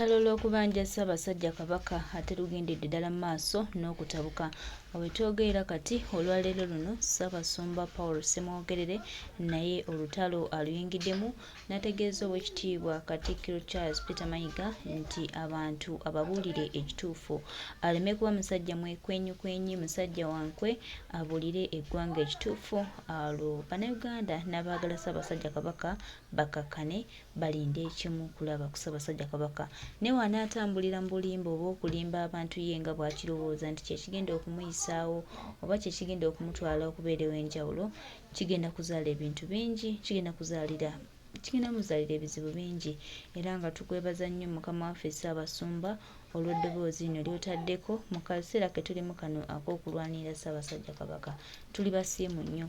Olukyalo lw'okubanja Ssaabasajja Kabaka ate lugendedde ddala mu maaso n'okutabuka. Wetwogerera kati olwaleero luno Ssaabasumba Paul Ssemwogerere naye olutalo aluyingiddemu n'ategeeza Oweekitiibwa Katikkiro Charles Peter Mayiga nti abantu ababuulire ekituufu aleme kuba musajja mwekwenyukwenyi, musajja wankwe, abuulire eggwanga ekituufu. Olwo Bannayuganda n'abaagala Ssaabasajja Kabaka bakkakkane balinde ekimu kulaba ku Ssaabasajja Kabaka. Ne wanaatambulira mu bulimba oba okulimba abantu ye nga bw'akirowooza nti kyekigenda okumuyisaawo oba kyekigenda okumutwala okubeera ew'enjawulo, kigenda kuzaala ebintu bingi, kigenda muzaalira ebizibu bingi. Era nga tukwebaza nnyo Mukama waffe Ssaabasumba olw'eddoboozi lino ly'otaddeko mu kaseera ke tulimu kano ak'okulwanirira Ssaabasajja Kabaka. Tuli basiimu nnyo.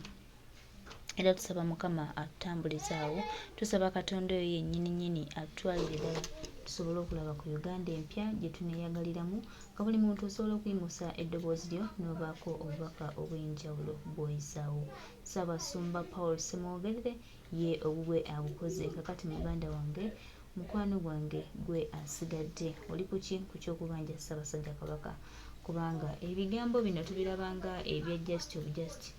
Era tusaba Mukama atutambulize awo, tusaba Katonda oyo yennyini atutwalire ddala tusobole okulaba ku Uganda empya gye tuneeyagaliramu, nga buli muntu osobola okuyimusa eddoboozi lyo n'obaako obubaka obw'enjawulo bw'oyisaawo. Ssaabasumba Paul Ssemwogerere ye obubwe abukoze. Kakati muganda wange, mukwano gwange gwe asigadde, oli ku ki ku ky'okubanja Ssaabasajja Kabaka? Kubanga ebigambo bino tubirabanga ebya just of just.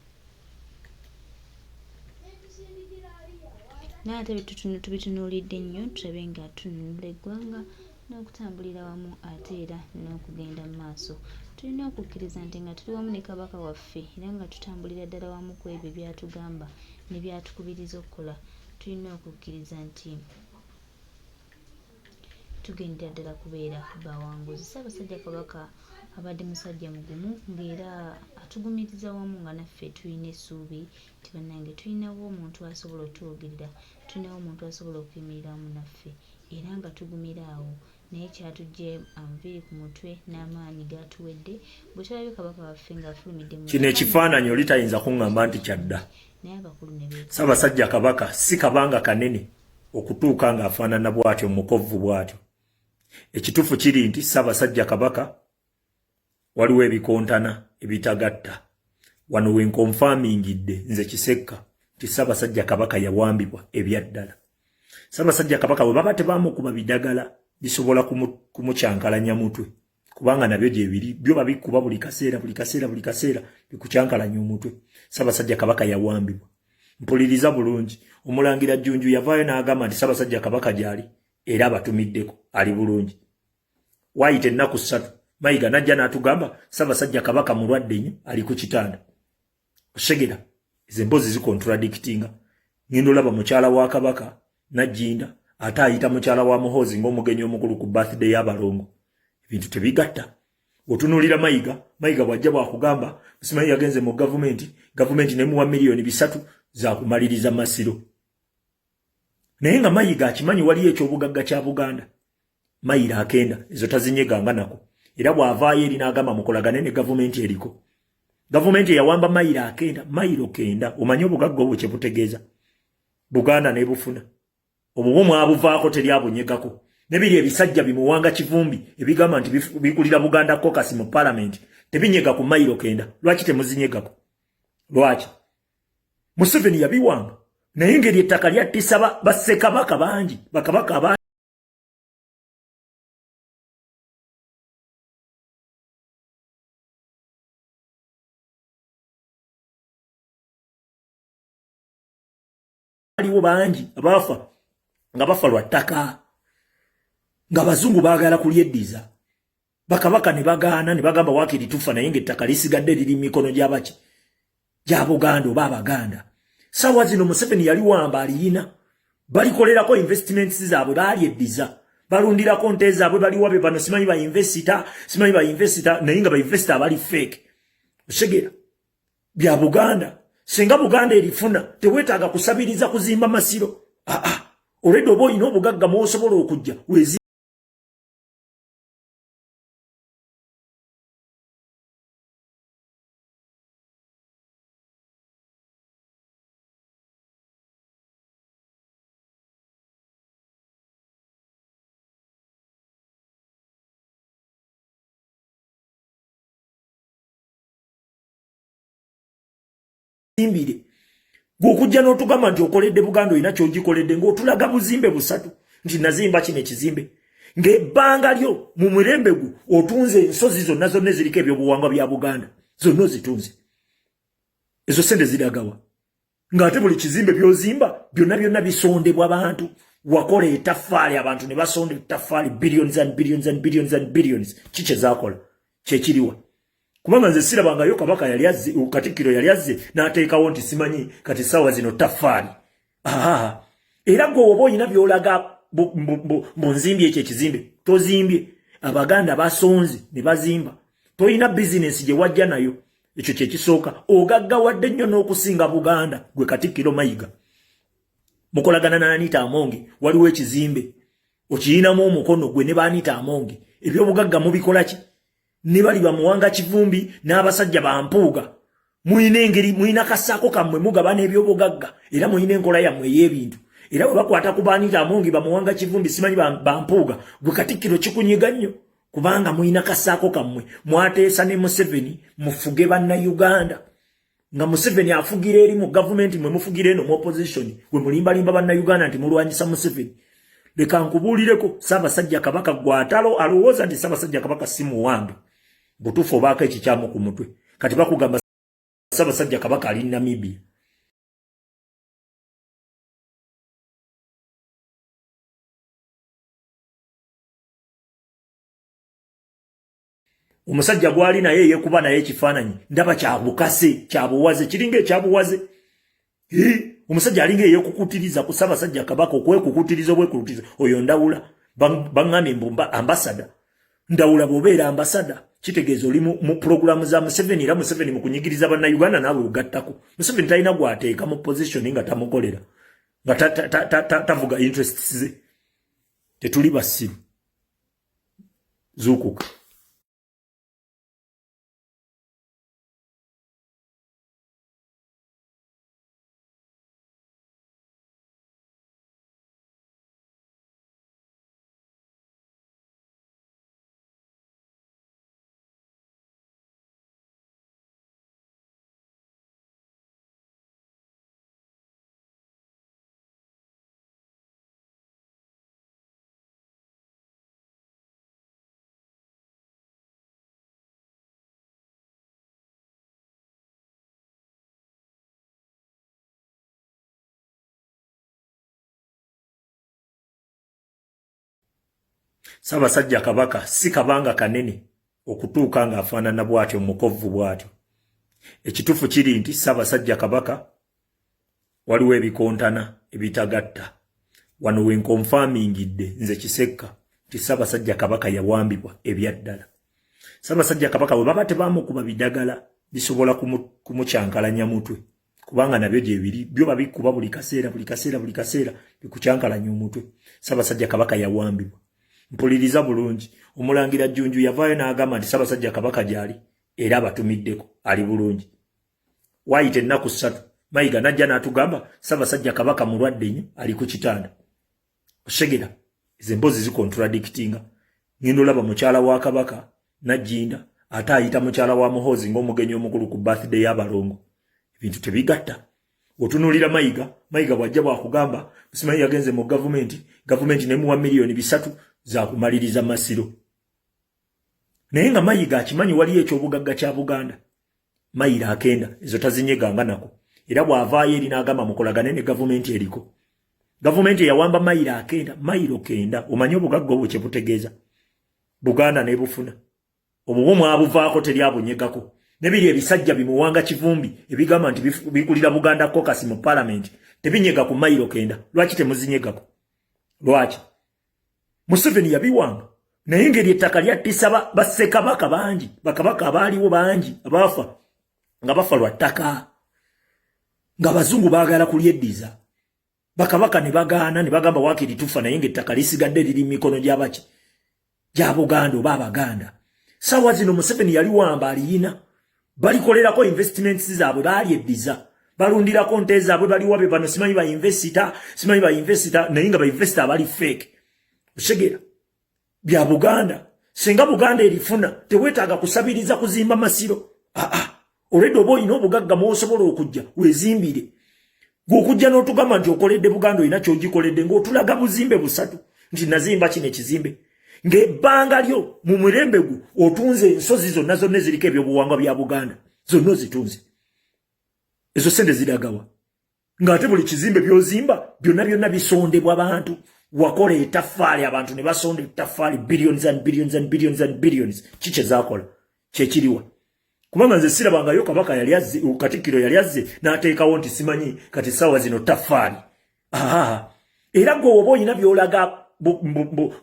N'ate tubitunuulidde nnyo tulabe nga tununula eggwanga n'okutambulira wamu ate era n'okugenda mu maaso. Tulina okukkiriza nti nga tuli wamu ne Kabaka waffe era nga tutambulira ddala wamu ku ebyo by'atugamba ne by'atukubiriza okukola, tulina okukkiriza nti tugendera ddala kubeera bawanguzi. Ssaabasajja Kabaka abadde musajja mugumu ng'era atugumiriza wamu nga naffe tulina essuubi nti bannange tulinawo omuntu asobola otwogerera, tulinawo omuntu asobola okuyimirira wamu naffe era nga tugumira awo. Naye kyatujje anviiri ku mutwe n'amaanyi gatuwedde bwe tulabye Kabaka waffe ng'afulumidde mu kino ekifaananyi oli tayinza kuŋŋamba nti kyadda. naye abakulu ne Ssaabasajja Kabaka si kabanga kanene okutuuka ng'afaanana bw'atyo mukovvu bw'atyo. Ekituufu kiri nti Ssaabasajja Kabaka waliwo ebikontana ebitagatta. Wano wenkonfaamingidde nze Kisekka nti Ssaabasajja Kabaka yawambibwa ebyaddala. Ssaabasajja Kabaka bwe baba tebaamukuba bidagala bisobola kumukyankalanya mutwe, kubanga nabyo gye biri, byo babikuba buli kaseera bikucyankalanya omutwe. Ssaabasajja Kabaka yawambibwa. Mpuliriza bulungi, Omulangira Jjunju yavaayo n'agamba nti Ssaabasajja Kabaka gy'ali era abatumiddeko ali bulungi. Waayita ennaku 3 Mayiga najja n'atugamba Ssaabasajja Kabaka mulwadde nnyo ali ku kitanda. Oshegera ezo emboozi zikontradictinga. Ngenda olaba mukyala wa Kabaka Najjinda ate ayita mukyala wa Muhoozi ng'omugenyi omukulu ku birthday y'abalongo. Ebintu tebigatta. Otunuulira Mayiga bw'ajja bw'akugamba Simanyi yagenze mu gavumenti nemuwa miliyoni 3 za kumaliriza Masiro. Naye nga Mayiga akimanyi waliyo ekyobugagga kya Buganda. Mayiro akenda ezo tazinyeganga nako. Era bw'avaayo eri n'agamba mukolagane ne gavumenti eriko. Gavumenti yawamba Mayiro akenda, Mayiro kenda. Omanyi obugagga obwo kye butegeeza. Buganda ne bufuna. Obwo mwabuvaako teri abunyegako. Nebiri ebisajja bimuwanga kivumbi ebigamba nti bikulira Buganda caucus mu parliament tebinyega ku Mayiro kenda. Lwaki temuzinyegako? Lwaki? Museveni yabiwanga. Naye engeri ettaka lyattisa bassekabaka bangi, bakabaka abangi. Aliwo bangi abafa nga bafa lwa ttaka, nga Abazungu baagala kulyeddiza. Bakabaka ne bagaana ne bagamba waakiri tufa naye ng'ettaka lisigadde liri mu mikono gy'abaki gya Buganda oba Abaganda. Ssaawa zino Museveni yali wamba aliyina, balikolerako investments zaabwe balyeddiza, balundirako nte zaabwe baliwabe bano simanyi ba investor naye nga ba investor abali fake. Oshegera bya Buganda. Senga Buganda erifuna teweetaaga kusabiriza kuzimba Masiro. Olwedde oba olina obugagga mw'osobola okujja wezi zimbire. Gw'okujja n'otugamba nti okoledde Buganda olina ky'ogikoledde ng'otulaga buzimbe 3 nti nazimba kino ekizimbe. ng'ebbanga lyo mu mirembe gwo otunze ensozi zonna zonna eziriko ebyobuwangwa bya Buganda zonna ozitunze. Ezo sente ziragawa ng'ate buli kizimbe byozimba byonna bisondebwa abantu. Wakola ettaffaali abantu ne basonda ettaffaali billions and billions and billions and billions. Kiki zakola kyekiriwa kubanga nze sirabangayo Kabaka yali azze Katikkiro yali azze n'ateekawo nti simanyi kati ssaawa zino ttaffaali. Era gwe oba olina by'olaga bonzimbye ekyo ekizimbe tozimbye. Abaganda basonze ne bazimba. Toyina bizinesi gye wajja nayo. Ekyo kye kisooka. Ogaggawadde nnyo n'okusinga Buganda gwe Katikkiro Mayiga. Mukolagana na Anita Amongi waliwo ekizimbe okiyinamu omukono gwe ne Anita Amongi. Ebyobugagga mubikola ki? Ne bali bamuwanga Kivumbi n'abasajja bampuuga. Muyina engeri muyina kasaako kammwe mugabana ebyobugagga era muyina enkola yammwe ey'ebintu. Era bwe bakwata ku Anita Amongi bamuwanga Kivumbi simanyi bampuuga gwe Katikkiro kikunyiga nnyo kubanga muyina kasaako kammwe. Mwateesa ne Museveni mufuge bannayuganda nga Museveni afugira eri mu gavumenti mwe mufugira eno mu opposition gwe mulimbalimba bannayuganda nti mulwanyisa Museveni. Leka nkubuulireko Ssaabasajja Kabaka gwatalo alowooza nti Ssaabasajja Kabaka si muwambe butuufu obaako ekikyamu ku mutwe. Kati bakugamba Ssaabasajja Kabaka ali Namibia. Omusajja gwali naye yekuba naye ekifaananyi ndaba kyabukase kyabuwaze kiringa ekyabuwaze. Omusajja alinga eyekukutiriza ku Ssaabasajja Kabaka okwekukutiriza obwekukutiriza oyo Ndawula baŋŋambye mbumba ambasada. Ndawula bw'obeera ambasada kitegeeza oli mu programu za Museveni era Museveni mu kunyigiriza bannayuganda naawe ogattako. Museveni talina gwateeka mu position nga tamukolera nga tavuga interests ze. Tetuli basiru zuukuka. Ssaabasajja Kabaka si kabanga kanene okutuuka ng'afaanana bw'atyo mukovvu bw'atyo. Ekituufu kiri nti Ssaabasajja Kabaka waliwo ebikontana ebitagatta. Wano we nkonfaamingidde nze Kisekka nti Ssaabasajja Kabaka yawambibwa ebyaddala. Ssaabasajja Kabaka bwe baba tebaamukuba bidagala bisobola kumukyankalanya mutwe kubanga nabyo gye biri byo babikuba buli kaseera bikucyankalanya omutwe. Ssaabasajja Kabaka yawambibwa. Mpuliriza bulungi Omulangira Jjunju yavaayo n'agamba nti Ssaabasajja Kabaka gy'ali era abatumiddeko ali bulungi. Waayita ennaku 3 Mayiga najja n'atugamba Ssaabasajja Kabaka mulwadde nnyo ali ku kitanda. Oshegera ezo emboozi zikontradictinga. Ngenda olaba mukyala wa Kabaka Najjinda ate ayita mukyala wa Muhoozi ng'omugenyi omukulu ku birthday y'abalongo. Ebintu tebigatta. Otunuulira Mayiga bw'ajja bw'akugamba simanyi yagenze mu gavumenti nemuwa miliyoni 3 za kumaliriza Masiro. Naye nga Mayiga akimanyi waliyo ekyobugagga kya Buganda. Mayiro akenda ezo tazinyeganga nako. Era bw'avaayo eri n'agamba mukolagane ne gavumenti eriko. Gavumenti yawamba Mayiro akenda. Mayiro kenda omanyi obugagga obwo kye butegeeza. Buganda ne bufuna. Obwo mwabuvaako teri abunyegako. Nebiri ebisajja bimuwanga Kivumbi ebigamba nti bikulira Buganda caucus mu parliament tebinyega ku Mayiro kenda. Lwaki temuzinyegako? Lwaki? Museveni yabiwanga. Naye engeri ettaka lyattisa bassekabaka bangi, bakabaka abaaliwo bangi abaafa nga bafa lwa ttaka, ng'abazungu baagala kulyeddiza. Bakabaka ne bagaana ne bagamba waakiri tufa naye ng'ettaka lisigadde liri mu mikono gy'abaki gya Buganda oba Abaganda. Ssaawa zino Museveni yaliwamba aliyina. Balikolerako investments zaabwe balyeddiza. Balundirako nte zaabwe baliwabe bano simanyi ba investor naye nga ba investor bali fake. Oshegera bya Buganda senga Buganda erifuna teweetaaga kusabiriza kuzimba Masiro. Olwedde oba olina obugagga mw'osobola okujja wezimbire. Gw'okujja n'otugamba nti okoledde Buganda olina ky'ogikoledde ng'otulaga buzimbe 3 nti nazimba kino ekizimbe. ng'ebbanga lyo mu mirembe gu otunze ensozi zonna zonna eziriko ebyobuwangwa bya Buganda zonna ozitunze. Ezo sente ziragawa ng'ate buli kizimbe byozimba byonna bisondebwa abantu. Wakola ettaffaali abantu ne basonda ettaffaali billions and billions and billions and billions. Kiki zaakola kyekiriwa kubanga nze sirabangayo kabaka yali azze Katikkiro yali azze n'ateekawo nti simanyi kati ssaawa zino ttaffaali. Era gwe oba olina by'olaga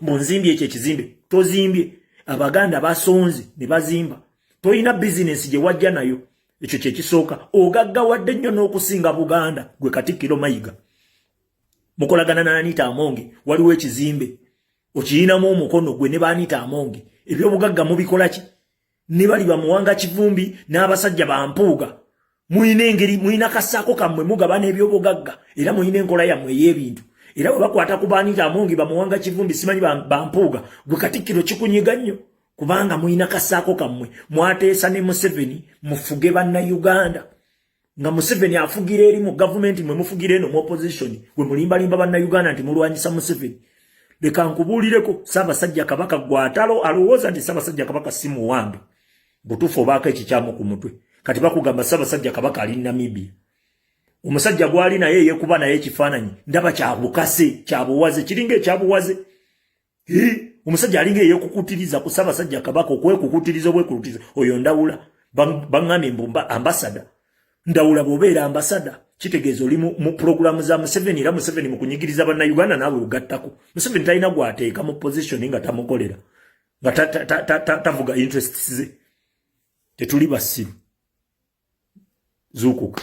bonzimbye ekyo ekizimbe tozimbye. Abaganda basonze ne bazimba. Toyina bizinesi gye wajja nayo. Ekyo kye kisooka. Ogaggawadde nnyo n'okusinga Buganda gwe Katikkiro Mayiga. Mukolagana na Anita Amonge waliwo ekizimbe okiyinamu omukono gwe ne Anita Amonge. Ebyobugagga mubikola ki? Ne bali bamuwanga Kivumbi n'abasajja bampuuga. Muyina engeri muyina kasaako kammwe mugabana ebyobugagga era muyina enkola yammwe ey'ebintu. Era bwe bakwata ku Anita Amonge bamuwanga Kivumbi simanyi bampuuga gwe Katikkiro kikunyiga nnyo kubanga muyina kasaako kammwe. Mwateesa ne Museveni mufuge bannayuganda nga Museveni afugira eri mu gavumenti mwe mufugira eno mu opposition we mulimbalimba bannayuganda nti mulwanyisa Museveni. Leka nkubuulireko Ssaabasajja Kabaka gwatalo alowooza nti Ssaabasajja Kabaka si muwambe butuufu obaako ekikyamu ku mutwe. Kati bakugamba Ssaabasajja Kabaka ali Namibia. Omusajja gwali naye yeekuba naye ekifaananyi ndaba kyabukase kyabuwaze kiringa ekyabuwaze. Omusajja alinga eyeekukutiriza ku Ssaabasajja Kabaka okwekukutiriza obwekukutiriza oyo Ndawula baŋŋambye mbumba ambasada. Ndawula bw'obeera ambasada kitegeeza oli mu programu za Museveni era Museveni mu kunyigiriza bannayuganda naawe ugattako. Museveni talina gw'ateeka mu position nga tamukolera nga tavuga interests ze. Tetuli basiru. Zuukuka.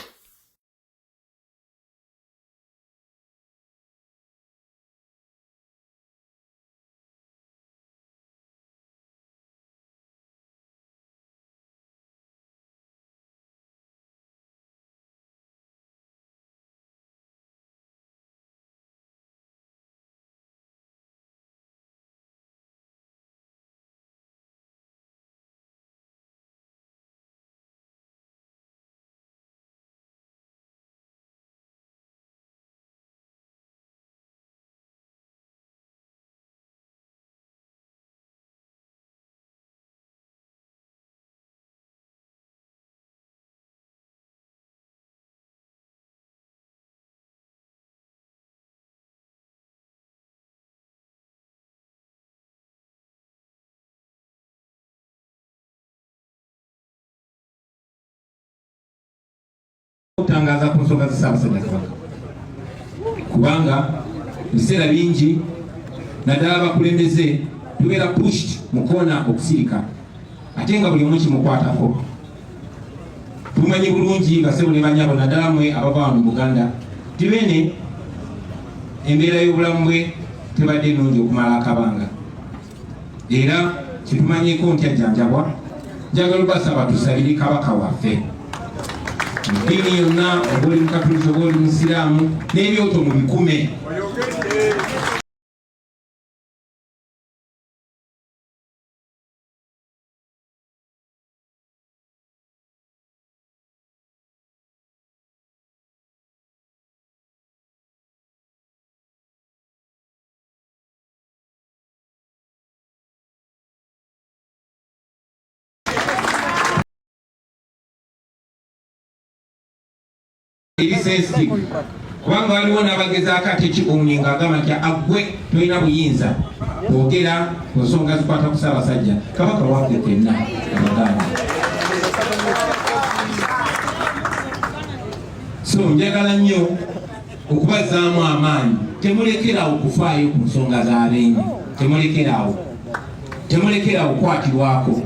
Kutangaza ku nsonga za Ssaabasajja Kabaka kubanga biseera bingi naddala abakulembeze tubeera pushed mu koona okusirika ate nga buli omu kimukwatako. Tumanyi bulungi basebo ne banyabo naddala mwe abava wano mu Buganda ti bene embeera y'obulamu bwe tebadde nnungi okumala akabanga era kitumanyiko nti ajjanjabwa. Njagala obasaba tusabire Kabaka waffe dini yonna oba oli mukatuliki oba oli musiraamu n'ebyoto mu bikume. Sensitive kubanga waliwo n'abagezaako ate ki omulingo agamba nti aggwe tolina buyinza kwogera ku nsonga zikwata ku Ssaabasajja Kabaka waffe fenna Abaganda. So njagala nnyo okubazaamu amaanyi, temulekerawo kufaayo ku nsonga z'abenyi, temulekerawo okwatirwako.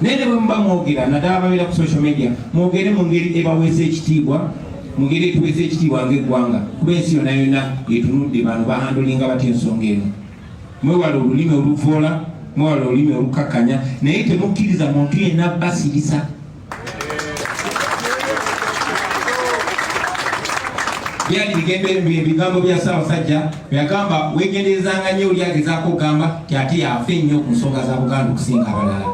Nene bwe muba mwogera naddala ababeera ku social media mwogere mu ngeri ebaweesa ekitiibwa, mu ngeri etuweesa ekitiibwa ng'eggwanga kuba ensi yonna yonna etunudde bano bahandolinga batya ensonga eno. Mwewala olulimi oluvoola, mwewala olulimi olukakkanya, naye temukkiriza muntu yenna basirisa. Byali ebigambo bya Ssaabasajja byagamba weegenderezanga nnyo oli agezaako okugamba ti ate yafa ennyo ku nsonga za Buganda okusinga abalala.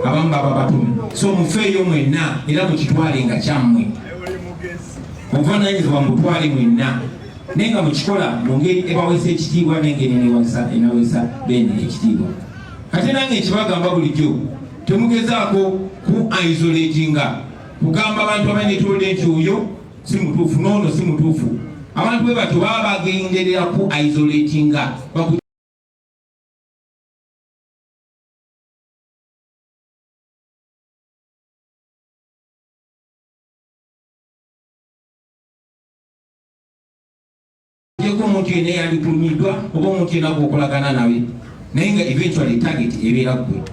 Abamu baba batume. So mufeeyo mwenna era mukitwale nga kyammwe. Obuvunaanyizibwa mutwale mwenna. nenga mukikola mu ngeri ebaweesa ekitiibwa n'engeri enawesa Beene ekitiibwa. Ate nange ekibagamba bulijjo temugezaako ku isolatinga kugamba abantu abanetolodde nti oyo si mutuufu n'ono si mutuufu. Abantu bwe batyo baba bagenderera ku isolatinga ko omuntu yenna yandikulumiddwa oba omuntu yenna gwokolagana nawe naye nga eventually target ebeera ggwe.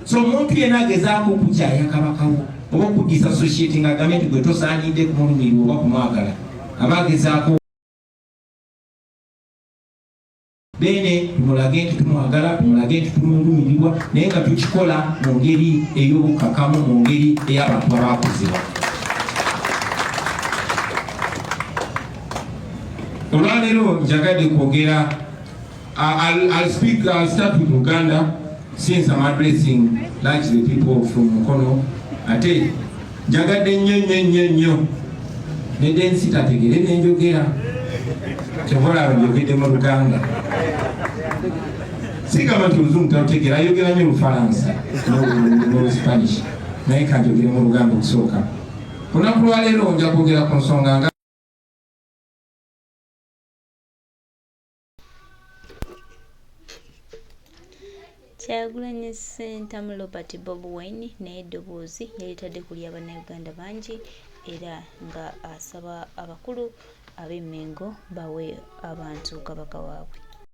So omuntu yenna agezaako okukyaya kabakawo oba okudisassociate nga agambe nti gwe tosaanidde kumulumirwa oba kumwagala aba agezaako. Beene tumulage nti tumwagala, tumulage nti tumulumirirwa naye nga tukikola mu ngeri ey'obukakamu, mu ngeri ey'abantu abaakuzibwa. Olwaleero njagadde kwogera, I'll start with Uganda since I'm addressing largely people from Mukono. Ate njagadde nnyo nedde nsitategere nenjogera kyobola njogedde mu Luganda. Sigamba nti Oluzungu talutegera, ayogera nnyo Olufalansa n'Oluspanish naye kanjogere mu Luganda okusooka. Olunaku lwaleero nja kwogera ku nsonga nga Kyagulanyi Ssentamu Robert Bob Wine naye eddoboozi yalitadde kuli Abannayuganda bangi era nga asaba abakulu ab'e Mengo bawe abantu kabaka waabwe.